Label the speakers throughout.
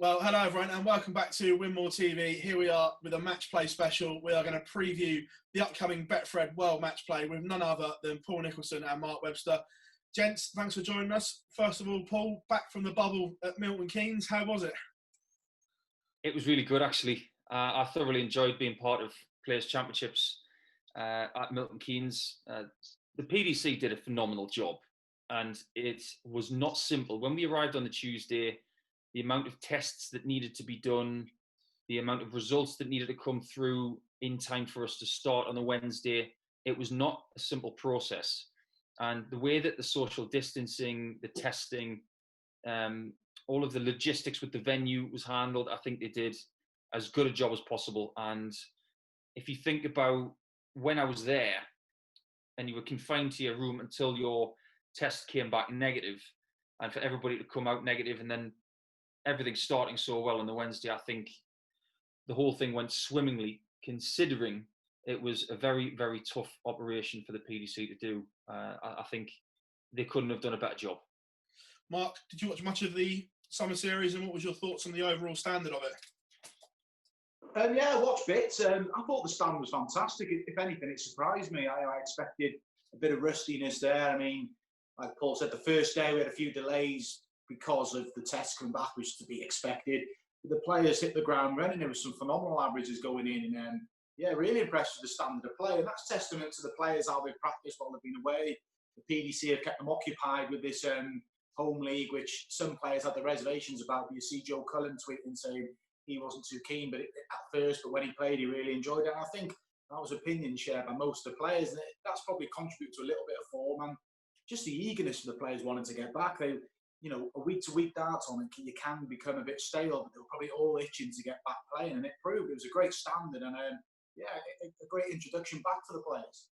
Speaker 1: Well, hello everyone and welcome back to Winmore TV. Here we are with a match play special. We are going to preview the upcoming Betfred World Match Play with none other than Paul Nicholson and Mark Webster. Gents, thanks for joining us. First of all, Paul, back from the bubble at Milton Keynes. How was it?
Speaker 2: It was really good, actually. I thoroughly enjoyed being part of Players' Championships at Milton Keynes. The PDC did a phenomenal job, and it was not simple. When we arrived on the Tuesday, the amount of tests that needed to be done, the amount of results that needed to come through in time for us to start on the Wednesday, it was not a simple process. And the way that the social distancing, the testing, all of the logistics with the venue was handled, I think they did as good a job as possible. And if you think about when I was there and you were confined to your room until your test came back negative, and for everybody to come out negative and then everything starting so well on the Wednesday, I think the whole thing went swimmingly, considering it was a very, very tough operation for the PDC to do. I think they couldn't have done a better job.
Speaker 1: Mark, did you watch much of the summer series, and what was your thoughts on the overall standard of it?
Speaker 3: Yeah, I watched bits. I thought the stand was fantastic. If anything, it surprised me. I expected a bit of rustiness there. I mean, like Paul said, the first day we had a few delays because of the tests coming back, which is to be expected. The players hit the ground running. There was some phenomenal averages going in, and yeah, really impressed with the standard of play. And that's testament to the players, how they've practiced while they've been away. The PDC have kept them occupied with this home league, which some players had the reservations about. You see Joe Cullen tweeting saying he wasn't too keen at first, but when he played, he really enjoyed it. And I think that was opinion shared by most of the players, and that's probably contributed to a little bit of form and just the eagerness for the players wanting to get back. They, you know, a week-to-week dart on it, you can become a bit stale, but they were probably all itching to get back playing, and it proved it was a great standard and a great introduction back to the players.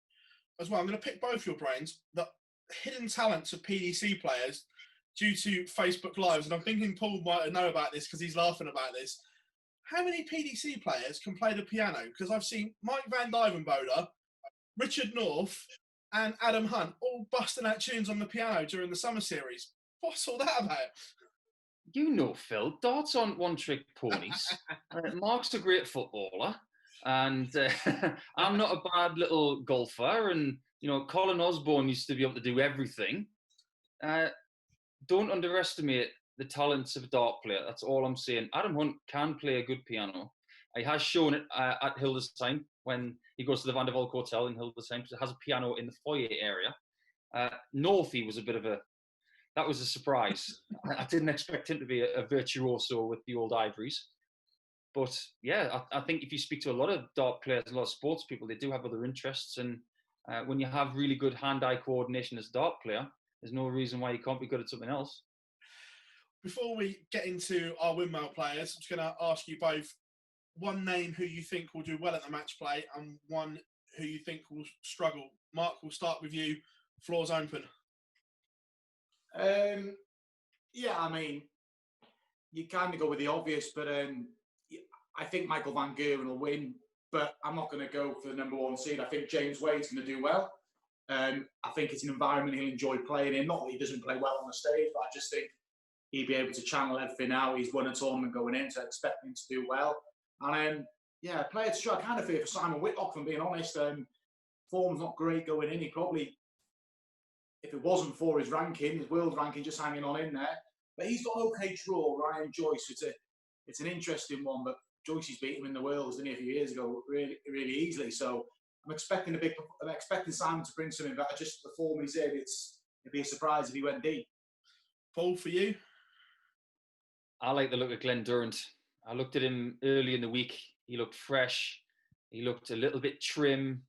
Speaker 1: As well, I'm going to pick both your brains. The hidden talents of PDC players due to Facebook Lives, and I'm thinking Paul might know about this because he's laughing about this. How many PDC players can play the piano? Because I've seen Mike Van Dyvenbode, Richard North, and Adam Hunt all busting out tunes on the piano during the summer series. What's all that about?
Speaker 2: You know, Phil, darts aren't one-trick ponies. Mark's a great footballer, and I'm not a bad little golfer. And, you know, Colin Osborne used to be able to do everything. Don't underestimate the talents of a dart player. That's all I'm saying. Adam Hunt can play a good piano. He has shown it at Hildesheim when he goes to the Van der Valk Hotel in Hildesheim, because it has a piano in the foyer area. Northie was that was a surprise. I didn't expect him to be a virtuoso with the old ivories. But yeah, I think if you speak to a lot of dart players, a lot of sports people, they do have other interests. And when you have really good hand-eye coordination as a dart player, there's no reason why you can't be good at something else.
Speaker 1: Before we get into our windmill players, I'm just going to ask you both one name who you think will do well at the match play and one who you think will struggle. Mark, we'll start with you. Floor's open.
Speaker 3: Yeah, I mean, you kind of go with the obvious, but I think Michael Van Gerwen will win, but I'm not going to go for the number one seed. I think James Wade's going to do well. I think it's an environment he'll enjoy playing in. Not that he doesn't play well on the stage, but I just think he'd be able to channel everything out. He's won a tournament going in, so I expect him to do well. And yeah, player to show. I kind of fear for Simon Whitlock, if I'm being honest. Form's not great going in. He probably, if it wasn't for his ranking, his world ranking just hanging on in there. But he's got an okay draw, Ryan Joyce. It's an interesting one, but Joyce's beat him in the Worlds, didn't he, a few years ago, really, really easily. So I'm expecting Simon to bring something, but just the form he's in, it'd be a surprise if he went deep.
Speaker 1: Paul, for you?
Speaker 2: I like the look of Glenn Durrant. I looked at him early in the week. He looked fresh. He looked a little bit trim.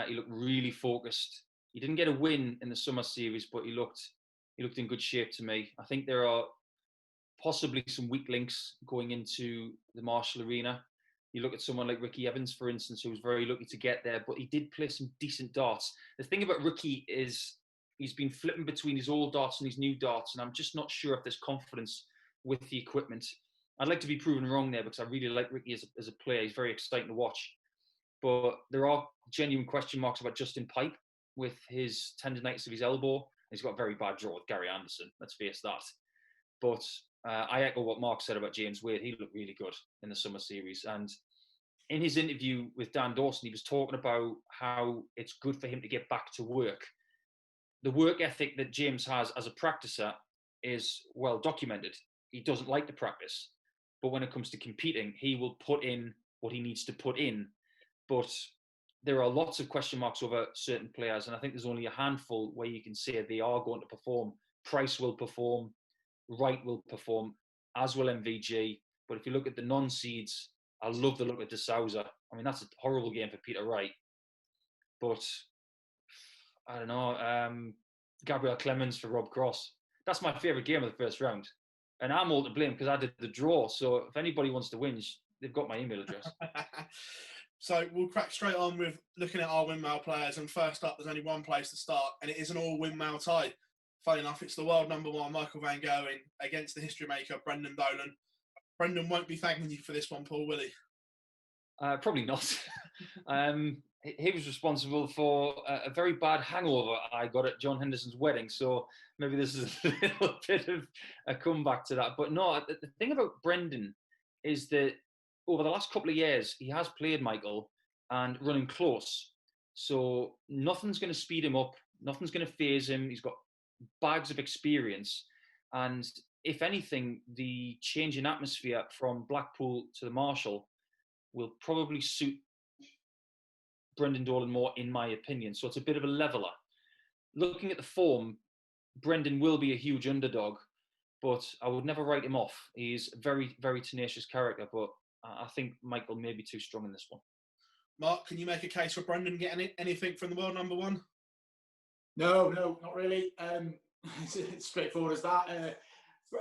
Speaker 2: He looked really focused. He didn't get a win in the summer series, but he looked in good shape to me. I think there are possibly some weak links going into the Marshall Arena. You look at someone like Ricky Evans, for instance, who was very lucky to get there, but he did play some decent darts. The thing about Ricky is he's been flipping between his old darts and his new darts, and I'm just not sure if there's confidence with the equipment. I'd like to be proven wrong there because I really like Ricky as a player. He's very exciting to watch. But there are genuine question marks about Justin Pipe with his tendonitis of his elbow. He's got a very bad draw with Gary Anderson, let's face that. But I echo what Mark said about James Wade. He looked really good in the summer series. And in his interview with Dan Dawson, he was talking about how it's good for him to get back to work. The work ethic that James has as a practicer is well documented. He doesn't like to practice, but when it comes to competing, he will put in what he needs to put in. But there are lots of question marks over certain players, and I think there's only a handful where you can say they are going to perform. Price will perform, Wright will perform, as will MVG. But if you look at the non-seeds, I love the look at De Souza. I mean, that's a horrible game for Peter Wright. But I don't know, Gabriel Clemens for Rob Cross. That's my favourite game of the first round. And I'm all to blame because I did the draw. So if anybody wants to whinge, they've got my email address.
Speaker 1: So we'll crack straight on with looking at our windmill players. And first up, there's only one place to start, and it is an all windmill tie. Funny enough, it's the world number one, Michael van Gerwen, against the history maker, Brendan Dolan. Brendan won't be thanking you for this one, Paul, will he?
Speaker 2: Probably not. He was responsible for a very bad hangover I got at John Henderson's wedding. So maybe this is a little bit of a comeback to that. But no, the thing about Brendan is that over the last couple of years, he has played Michael and running close. So nothing's going to speed him up. Nothing's going to phase him. He's got bags of experience. And if anything, the change in atmosphere from Blackpool to the Marshall will probably suit Brendan Dolan more, in my opinion. So it's a bit of a leveler. Looking at the form, Brendan will be a huge underdog, but I would never write him off. He's a very, very tenacious character, but I think Michael may be too strong in this one.
Speaker 1: Mark, can you make a case for Brendan getting anything from the world number one?
Speaker 3: No, not really. It's straightforward as that.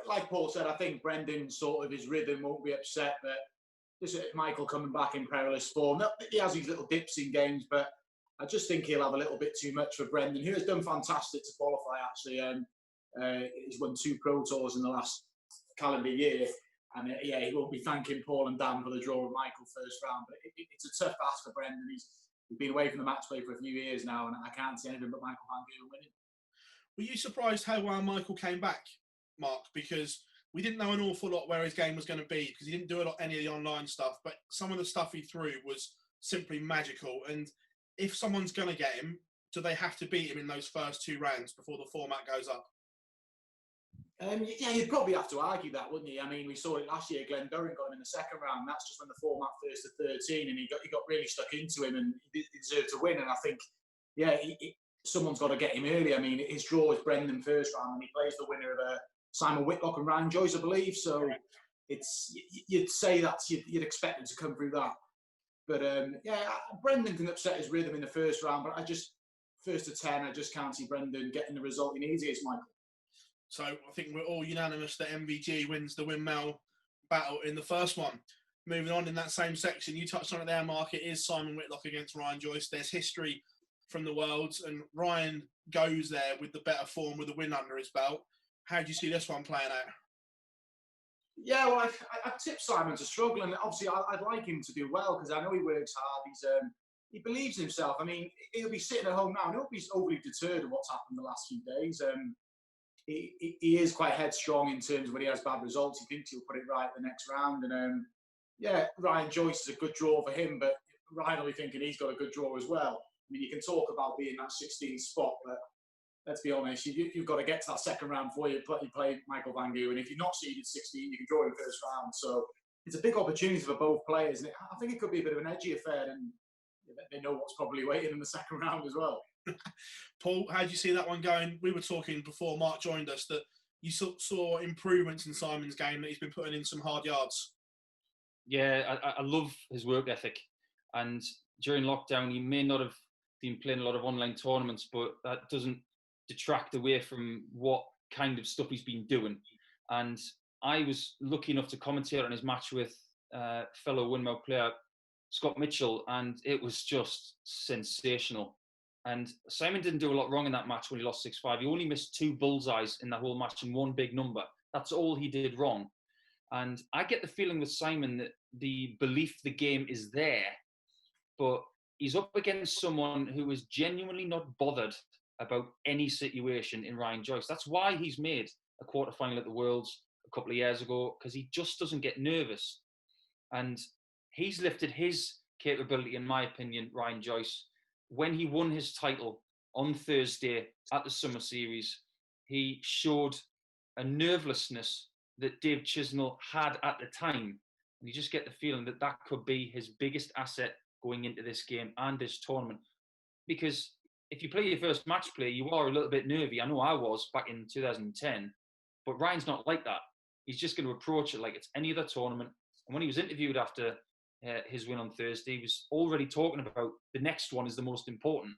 Speaker 3: Like Paul said, I think Brendan sort of his rhythm won't be upset, but this is Michael coming back in perilous form. He has these little dips in games, but I just think he'll have a little bit too much for Brendan, who has done fantastic to qualify, actually. He's won 2 Pro Tours in the last calendar year. And he won't be thanking Paul and Dan for the draw with Michael first round. But it's a tough ask for Brendan. He's been away from the match play for a few years now, and I can't see anything but Michael van Gerwen winning.
Speaker 1: Were you surprised how well Michael came back, Mark? Because we didn't know an awful lot where his game was going to be, because he didn't do any of the online stuff, but some of the stuff he threw was simply magical. And if someone's going to get him, do they have to beat him in those first 2 rounds before the format goes up?
Speaker 3: Yeah, you'd probably have to argue that, wouldn't you? I mean, we saw it last year. Glenn Durran got him in the second round. That's just when the format first to 13, and he got really stuck into him, and he deserved to win. And I think, someone's got to get him early. I mean, his draw is Brendan first round, and he plays the winner of Simon Whitlock and Ryan Joyce, I believe. So you'd say that you'd expect him to come through that. But Brendan can upset his rhythm in the first round, but first to 10, I just can't see Brendan getting the result he needs against Michael.
Speaker 1: So I think we're all unanimous that MVG wins the windmill battle in the first one. Moving on in that same section, you touched on it there, Mark. It is Simon Whitlock against Ryan Joyce. There's history from the Worlds, and Ryan goes there with the better form, with a win under his belt. How do you see this one playing out?
Speaker 3: Yeah, well, I tipped Simon to struggle, and obviously I'd like him to do well because I know he works hard. He believes in himself. I mean, he'll be sitting at home now, and he'll be overly deterred of what's happened the last few days. He is quite headstrong in terms of when he has bad results. He thinks he'll put it right the next round. And Ryan Joyce is a good draw for him, but Ryan will be thinking he's got a good draw as well. I mean, you can talk about being that 16th spot, but let's be honest, you've got to get to that second round before you play Michael van Gerwen. If you're not seeded 16, you can draw in the first round. So it's a big opportunity for both players. And I think it could be a bit of an edgy affair, and they know what's probably waiting in the second round as well.
Speaker 1: Paul, how do you see that one going? We were talking before Mark joined us that you saw improvements in Simon's game, that he's been putting in some hard yards.
Speaker 2: Yeah, I love his work ethic. And during lockdown, he may not have been playing a lot of online tournaments, but that doesn't detract away from what kind of stuff he's been doing. And I was lucky enough to commentate on his match with fellow windmill player Scott Mitchell, and it was just sensational. And Simon didn't do a lot wrong in that match when he lost 6-5. He only missed 2 bullseyes in that whole match and 1 big number. That's all he did wrong. And I get the feeling with Simon that the belief the game is there, but he's up against someone who is genuinely not bothered about any situation in Ryan Joyce. That's why he's made a quarterfinal at the Worlds, a couple of years ago because he just doesn't get nervous. And he's lifted his capability, in my opinion, Ryan Joyce. When he won his title on Thursday at the Summer Series, he showed a nervelessness that Dave Chisnall had at the time. And you just get the feeling that that could be his biggest asset going into this game and this tournament. Because if you play your first match play, you are a little bit nervy. I know I was back in 2010, but Ryan's not like that. He's just going to approach it like it's any other tournament. And when he was interviewed after his win on Thursday, he was already talking about the next one is the most important.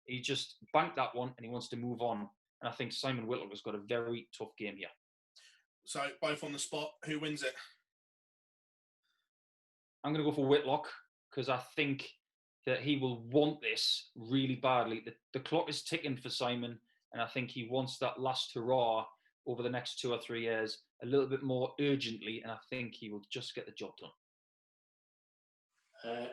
Speaker 2: He just banked that one and he wants to move on. And I think Simon Whitlock has got a very tough game here.
Speaker 1: So both on the spot, who wins it?
Speaker 2: I'm going to go for Whitlock because I think that he will want this really badly. The clock is ticking for Simon, and I think he wants that last hurrah over the next 2 or 3 years a little bit more urgently, and I think he will just get the job done.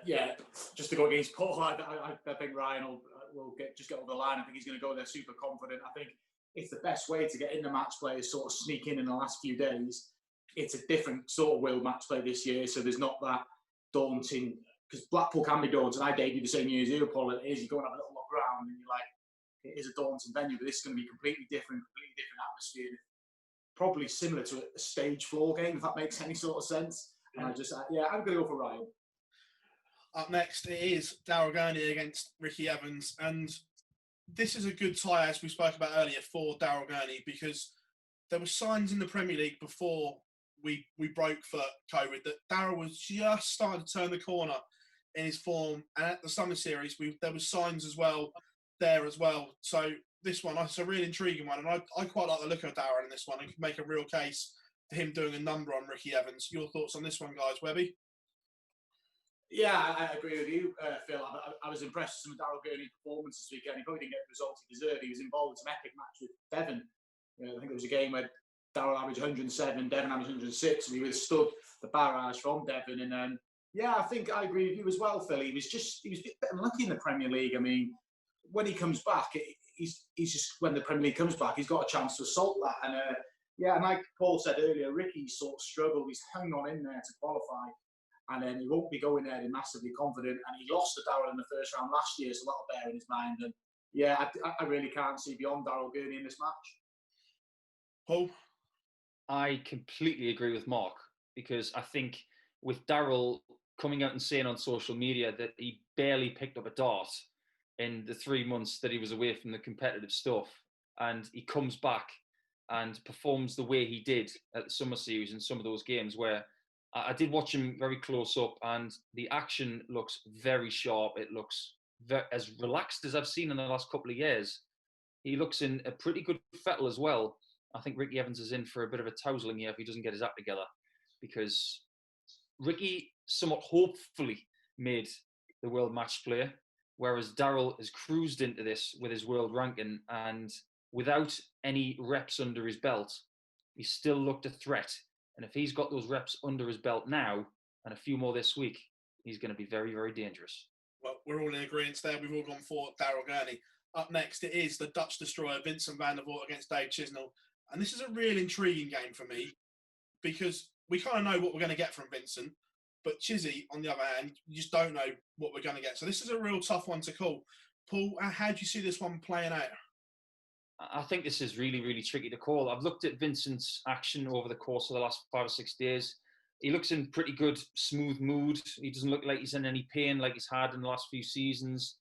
Speaker 3: Yeah, just to go against Paul, I think Ryan will get over the line. I think he's going to go there super confident. I think it's the best way to get in the match play is sort of sneak in the last few days. It's a different sort of will match play this year, so there's not that daunting, because Blackpool can be daunting. I debuted the same year as you, Paul. It is, you go and have a little look around and you're like, it is a daunting venue, but this is going to be completely different atmosphere. Probably similar to a stage floor game, if that makes any sort of sense. And I'm going to go for Ryan.
Speaker 1: Up next, it is Daryl Gurney against Ricky Evans. And this is a good tie, as we spoke about earlier, for Daryl Gurney, because there were signs in the Premier League before we broke for COVID that Daryl was just starting to turn the corner in his form. And at the Summer Series, there were signs as well there as well. So this one, it's a really intriguing one. And I quite like the look of Daryl in this one and can make a real case for him doing a number on Ricky Evans. Your thoughts on this one, guys? Webby?
Speaker 3: Yeah, I agree with you, Phil. I was impressed with some of Daryl Gurney's performance this weekend. He probably didn't get the results he deserved. He was involved in some epic match with Devon. I think there was a game where Daryl averaged 107, Devon averaged 106, and he withstood the barrage from Devon. And yeah, I think I agree with you as well, Phil. He was a bit unlucky in the Premier League. I mean, when he comes back, he's just, when the Premier League comes back, he's got a chance to assault that. And yeah, and like Paul said earlier, Ricky sort of struggled. He's hung on in there to qualify. And then he won't be going there massively confident. And he lost to Daryl in the first round last year, so that'll bear in his mind. And yeah, I really can't see beyond Daryl Gurney in this match.
Speaker 1: Paul?
Speaker 2: I completely agree with Mark, because I think with Daryl coming out and saying on social media that he barely picked up a dart in the 3 months that he was away from the competitive stuff, and he comes back and performs the way he did at the Summer Series in some of those games where I did watch him very close up, and the action looks very sharp. It looks as relaxed as I've seen in the last couple of years. He looks in a pretty good fettle as well. I think Ricky Evans is in for a bit of a tousling here if he doesn't get his act together, because Ricky somewhat hopefully made the world match play, whereas Daryl has cruised into this with his world ranking, and without any reps under his belt, he still looked a threat. And if he's got those reps under his belt now and a few more this week, he's going to be very, very dangerous.
Speaker 1: Well, we're all in agreement there. We've all gone for Daryl Gurney. Up next, it is the Dutch destroyer, Vincent van der Voort against Dave Chisnall. And this is a real intriguing game for me because we kind of know what we're going to get from Vincent. But Chizzy, on the other hand, you just don't know what we're going to get. So this is a real tough one to call. Paul, how do you see this one playing out?
Speaker 2: I think this is really, really tricky to call. I've looked at Vincent's action over the course of the last 5 or 6 days. He looks in pretty good, smooth mood. He doesn't look like he's in any pain like he's had in the last few seasons.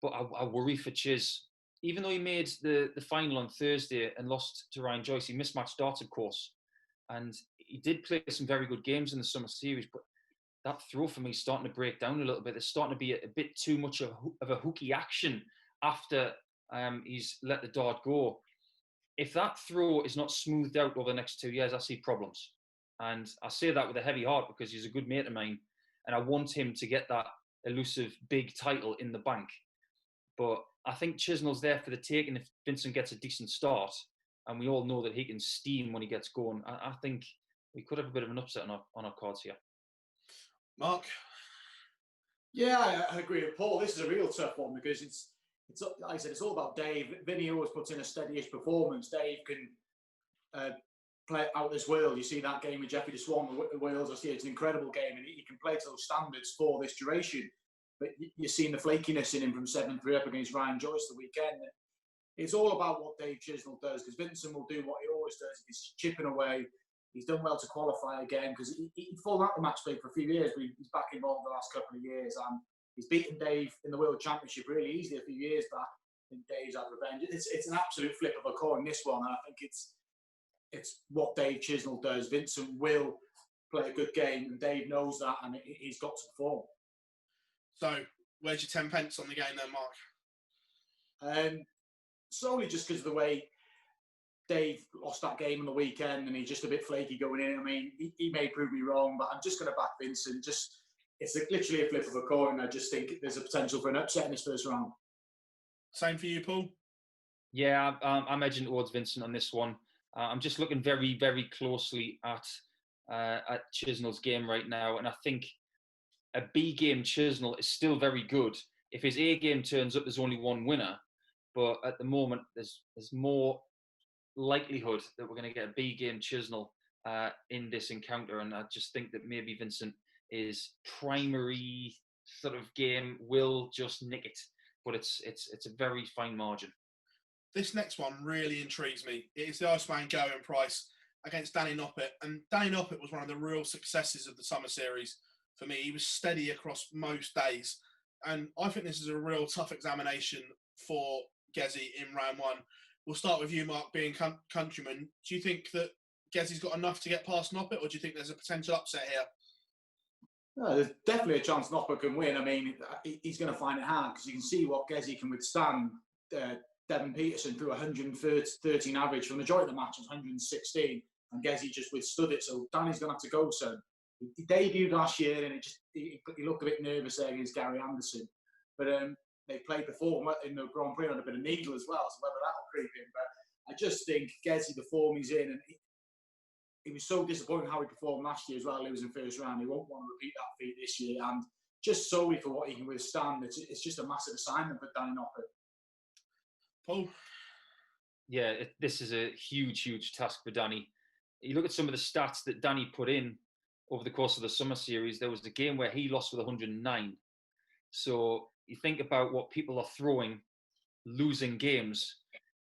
Speaker 2: But I worry for Chiz. Even though he made the final on Thursday and lost to Ryan Joyce, he mismatched darts, of course. And he did play some very good games in the Summer Series. But that throw for me is starting to break down a little bit. There's starting to be a bit too much of a hooky action after he's let the dart go. If that throw is not smoothed out over the next 2 years, I see problems. And I say that with a heavy heart because he's a good mate of mine. And I want him to get that elusive big title in the bank. But I think Chisnall's there for the taking if Vincent gets a decent start. And we all know that he can steam when he gets going. I think we could have a bit of an upset on our cards here.
Speaker 1: Mark?
Speaker 3: Yeah, I agree with Paul. This is a real tough one because it's like I said, it's all about Dave. Vinny always puts in a steady-ish performance. Dave can play out of this world. You see that game with Jeffrey de Swan with Wales. I see it's an incredible game, and he can play to those standards for this duration. But you're seeing the flakiness in him from 7-3 up against Ryan Joyce the weekend. It's all about what Dave Chisnell does, because Vincent will do what he always does. He's chipping away. He's done well to qualify again, because he'd fallen out the match play for a few years, but he's back involved the last couple of years. And he's beaten Dave in the World Championship really easily a few years back. I think Dave's had revenge. It's an absolute flip of a coin, this one. And I think it's what Dave Chisnell does. Vincent will play a good game, and Dave knows that, and he's got to perform.
Speaker 1: So, where's your 10 pence on the game then, Mark?
Speaker 3: Solely just because of the way Dave lost that game on the weekend, and he's just a bit flaky going in. I mean, he may prove me wrong, but I'm just going to back Vincent. It's literally a flip of a coin. I just think there's a potential for an upset in this first round.
Speaker 1: Same for you, Paul?
Speaker 2: Yeah, I'm edging towards Vincent on this one. I'm just looking very, very closely at Chisnell's game right now, and I think a B game Chisnell is still very good. If his A game turns up, there's only one winner, but at the moment there's more likelihood that we're going to get a B game Chisnell in this encounter, and I just think that maybe Vincent is primary sort of game will just nick it, but it's a very fine margin.
Speaker 1: This next one really intrigues me. It is the Iceman Gerwyn Price against Danny Noppert. And Danny Noppert was one of the real successes of the summer series for me. He was steady across most days. And I think this is a real tough examination for Gezi in round one. We'll start with you, Mark, being countryman. Do you think that Gezi's got enough to get past Noppert, or do you think there's a potential upset here?
Speaker 3: No, there's definitely a chance Noppert can win. I mean, he's going to find it hard, because you can see what Gezi can withstand. Devon Peterson threw 113 average for the majority of the match, was 116, and Gezi just withstood it. So Danny's going to have to go soon. He debuted last year, and he looked a bit nervous there against Gary Anderson. But they played before in the Grand Prix on a bit of needle as well, so whether that'll creep in. But I just think Gezi, the form he's in, and he was so disappointing how he performed last year as well, losing first round. He won't want to repeat that feat this year. And just solely for what he can withstand, it's just a massive assignment for Danny Noppert.
Speaker 1: Paul?
Speaker 2: Yeah, this is a huge, huge task for Danny. You look at some of the stats that Danny put in over the course of the summer series. There was a game where he lost with 109. So you think about what people are throwing, losing games.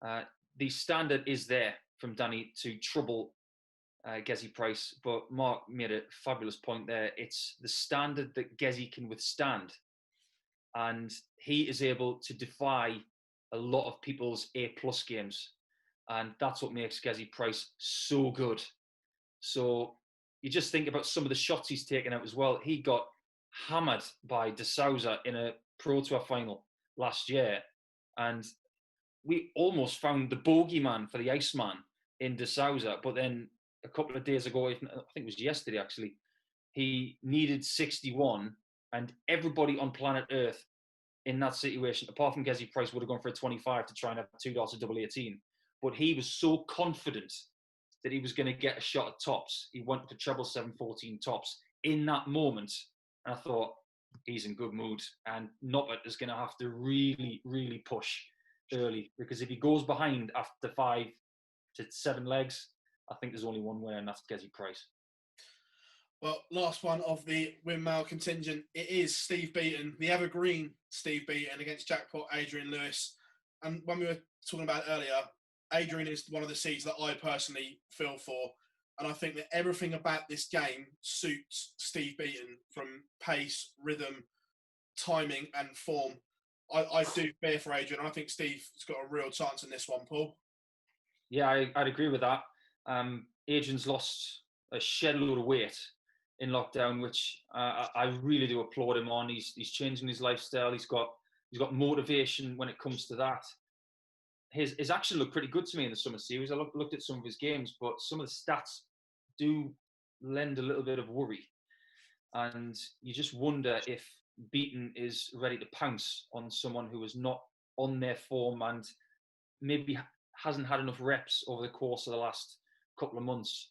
Speaker 2: The standard is there from Danny to trouble Gezi Price. But Mark made a fabulous point there. It's the standard that Gezi can withstand. And he is able to defy a lot of people's A-plus games. And that's what makes Gezi Price so good. So you just think about some of the shots he's taken out as well. He got hammered by De Souza in a Pro Tour final last year. And we almost found the bogeyman for the Iceman in De Souza. But then a couple of days ago, I think it was yesterday actually, he needed 61, and everybody on planet Earth in that situation, apart from Gezi Price, would have gone for a 25 to try and have $2 double 18. But he was so confident that he was going to get a shot at tops. He went for treble 714 tops in that moment. And I thought, he's in good mood. And Noppert is going to have to really, really push early, because if he goes behind after 5 to 7 legs, I think there's only one winner, and that's Gezi Price.
Speaker 1: Well, last one of the windmill contingent. It is Steve Beaton, the evergreen Steve Beaton against jackpot Adrian Lewis. And when we were talking about it earlier, Adrian is one of the seeds that I personally feel for. And I think that everything about this game suits Steve Beaton, from pace, rhythm, timing and form. I do fear for Adrian. I think Steve's got a real chance in this one, Paul.
Speaker 2: Yeah, I'd agree with that. Adrian's lost a shed load of weight in lockdown, which I really do applaud him on. He's changing his lifestyle. He's got motivation when it comes to that. His action looked pretty good to me in the summer series. I looked at some of his games, but some of the stats do lend a little bit of worry. And you just wonder if Beaton is ready to pounce on someone who is not on their form and maybe hasn't had enough reps over the course of the last couple of months.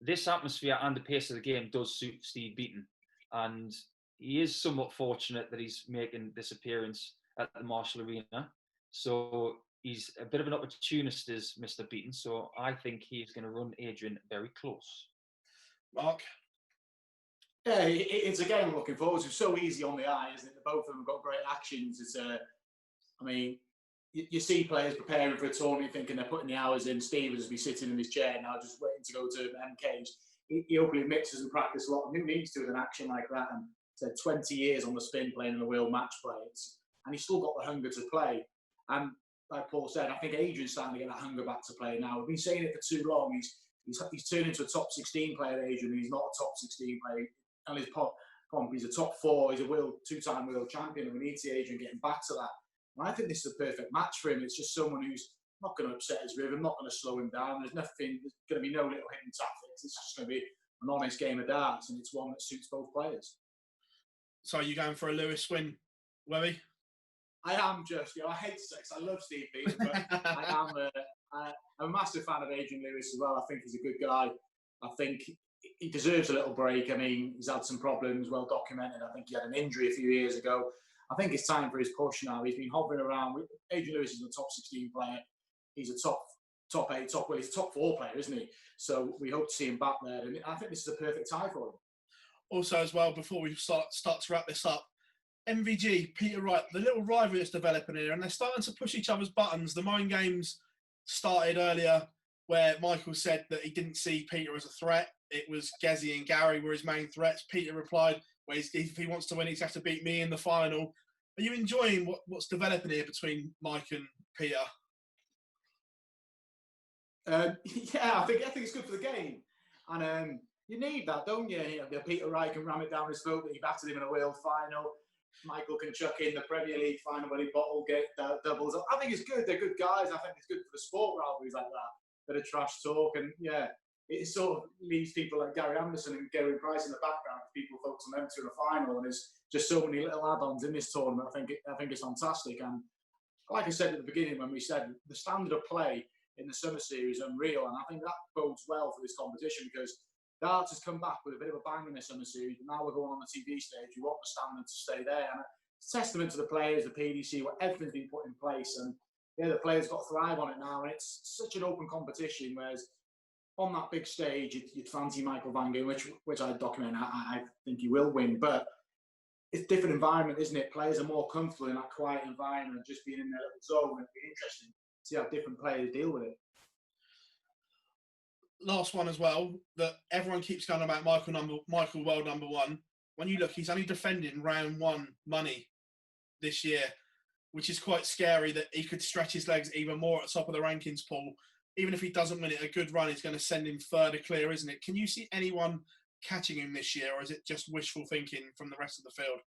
Speaker 2: This atmosphere and the pace of the game does suit Steve Beaton. And he is somewhat fortunate that he's making this appearance at the Marshall Arena. So he's a bit of an opportunist, as Mr. Beaton. So I think he's going to run Adrian very close.
Speaker 1: Mark?
Speaker 3: Yeah, it's a game I'm looking forward to. It's so easy on the eye, isn't it? Both of them have got great actions. I mean, you see players preparing for a tournament thinking they're putting the hours in. Stevens will be sitting in his chair now just waiting to go to MKs. He openly mixes and practice a lot. And who needs to with an action like that? And said 20 years on the spin playing in the wheel match play. And he's still got the hunger to play. And like Paul said, I think Adrian's starting to get that hunger back to play now. We've been saying it for too long. He's turned into a top 16 player, Adrian. He's not a top 16 player. And his pomp, he's a top 4. He's a two-time world champion. And we need to see Adrian getting back to that. And I think this is a perfect match for him. It's just someone who's not going to upset his rhythm, not going to slow him down. There's going to be no little hidden tactics. It's just going to be an honest game of darts, and it's one that suits both players.
Speaker 1: So are you going for a Lewis win, Webby?
Speaker 3: I am just, I hate sex. I love Steve Beaton, but I'm a massive fan of Adrian Lewis as well. I think he's a good guy. I think he deserves a little break. I mean, he's had some problems, well documented. I think he had an injury a few years ago. I think it's time for his push now. He's been hovering around. Adrian Lewis is a top 16 player. He's a top 8, he's a top 4 player, isn't he? So we hope to see him back there. And I think this is a perfect tie for him.
Speaker 1: Also, as well, before we start to wrap this up, MVG, Peter Wright, the little rivalry that's developing here, and they're starting to push each other's buttons. The mind games started earlier where Michael said that he didn't see Peter as a threat. It was Gezi and Gary were his main threats. Peter replied, well, if he wants to win, he's have to beat me in the final. Are you enjoying what's developing here between Mike and Peter?
Speaker 3: Yeah, I think it's good for the game. And you need that, don't you? Peter Wright can ram it down his throat that he battered him in a world final. Michael can chuck in the Premier League final when he bottle get doubles. I think it's good. They're good guys. I think it's good for the sport rivalries like that. Bit of trash talk, and yeah, it sort of leaves people like Gary Anderson and Gary Price in the background. People focus on them two in the final, and there's just so many little add-ons in this tournament. I think it's fantastic. And like I said at the beginning, when we said the standard of play in the summer series is unreal, and I think that bodes well for this competition because darts has come back with a bit of a bang in the summer series, but now we're going on the TV stage. We want the standard to stay there, and it's a testament to the players, the PDC, what everything's been put in place, and yeah, the players got to thrive on it now, and it's such an open competition. Whereas on that big stage, you'd fancy Michael van Gerwen, which I document. I think he will win, but it's a different environment, isn't it? Players are more comfortable in that quiet environment, just being in their little zone. It'd be interesting to see how different players deal with it.
Speaker 1: Last one as well, that everyone keeps going about Michael World number 1. When you look, he's only defending round 1 money this year, which is quite scary that he could stretch his legs even more at the top of the rankings pool. Even if he doesn't win it, a good run is going to send him further clear, isn't it? Can you see anyone catching him this year, or is it just wishful thinking from the rest of the field?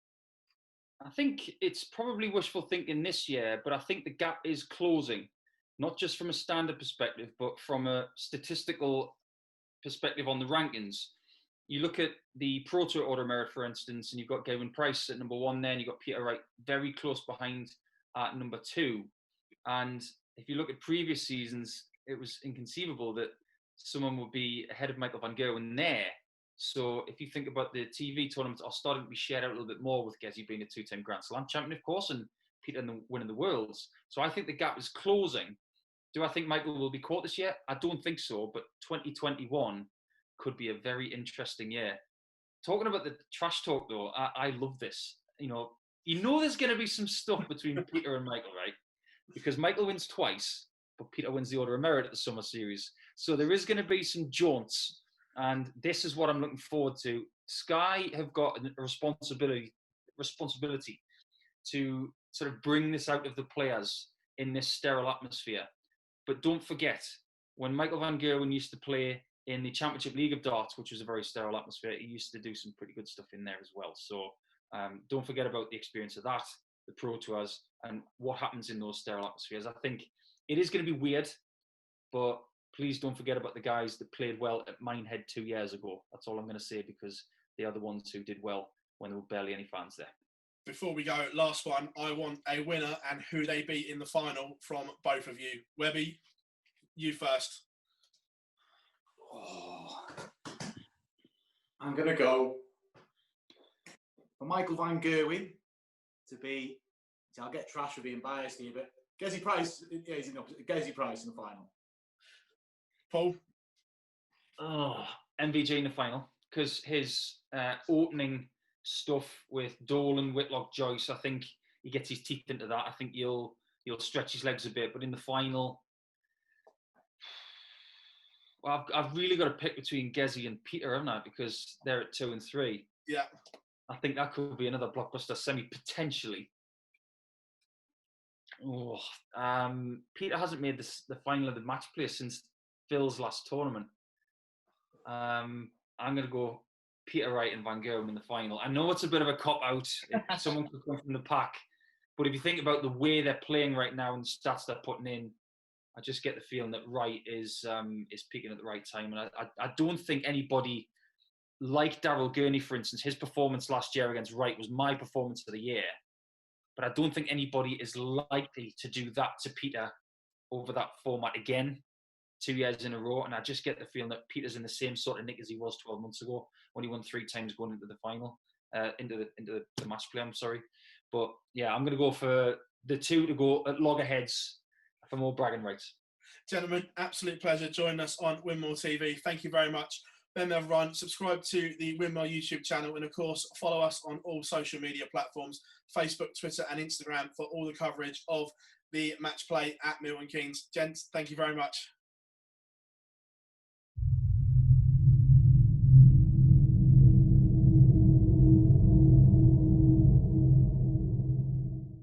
Speaker 2: I think it's probably wishful thinking this year, but I think the gap is closing, not just from a standard perspective, but from a statistical perspective on the rankings. You look at the Pro Tour Order of Merit, for instance, and you've got Gavin Price at number 1 there, and you've got Peter Wright very close behind at number 2. And if you look at previous seasons, it was inconceivable that someone would be ahead of Michael van Gerwen there. So if you think about the TV tournaments are starting to be shared out a little bit more, with Gezi being a 2-time Grand Slam champion, of course, and Peter winning the Worlds. So I think the gap is closing. Do I think Michael will be caught this year? I don't think so, but 2021 could be a very interesting year. Talking about the trash talk, though, I love this. You know there's going to be some stuff between Peter and Michael, right? Because Michael wins twice, but Peter wins the Order of Merit at the Summer Series. So there is going to be some jaunts, and this is what I'm looking forward to. Sky have got a responsibility to sort of bring this out of the players in this sterile atmosphere. But don't forget, when Michael van Gerwen used to play in the Championship League of Darts, which was a very sterile atmosphere, he used to do some pretty good stuff in there as well. So don't forget about the experience of that, the Pro Tours, and what happens in those sterile atmospheres. I think it is going to be weird, but please don't forget about the guys that played well at Minehead 2 years ago. That's all I'm going to say, because they are the ones who did well when there were barely any fans there.
Speaker 1: Before we go, last one, I want a winner and who they beat in the final from both of you. Webby, you first.
Speaker 3: Oh, I'm going to go for Michael van Gerwen to be, I'll get trash for being biased here, but Gezi Price, yeah, he's in the opposite. Gezi Price in the final.
Speaker 1: Paul?
Speaker 2: Oh, MVG in the final, because his opening stuff with Dolan, Whitlock, Joyce, I think he gets his teeth into that. I think he'll stretch his legs a bit, but in the final, well, I've really got to pick between Gezi and Peter, haven't I? Because they're at 2 and 3.
Speaker 1: Yeah.
Speaker 2: I think that could be another blockbuster semi potentially. Oh, Peter hasn't made the final of the match play since Phil's last tournament. I'm going to go Peter Wright and Van Gerwen in the final. I know it's a bit of a cop-out. Someone could come from the pack. But if you think about the way they're playing right now and the stats they're putting in, I just get the feeling that Wright is peaking at the right time. And I don't think anybody like Daryl Gurney, for instance, his performance last year against Wright was my performance of the year. But I don't think anybody is likely to do that to Peter over that format again 2 years in a row. And I just get the feeling that Peter's in the same sort of nick as he was 12 months ago when he won 3 times going into the final, into the match play, I'm sorry. But yeah, I'm going to go for the 2 to go at loggerheads for more bragging rights.
Speaker 1: Gentlemen, absolute pleasure joining us on Windmill TV. Thank you very much. Then everyone, subscribe to the Windmill YouTube channel and of course follow us on all social media platforms, Facebook, Twitter and Instagram for all the coverage of the match play at Milton Keynes. Gents, thank you very much.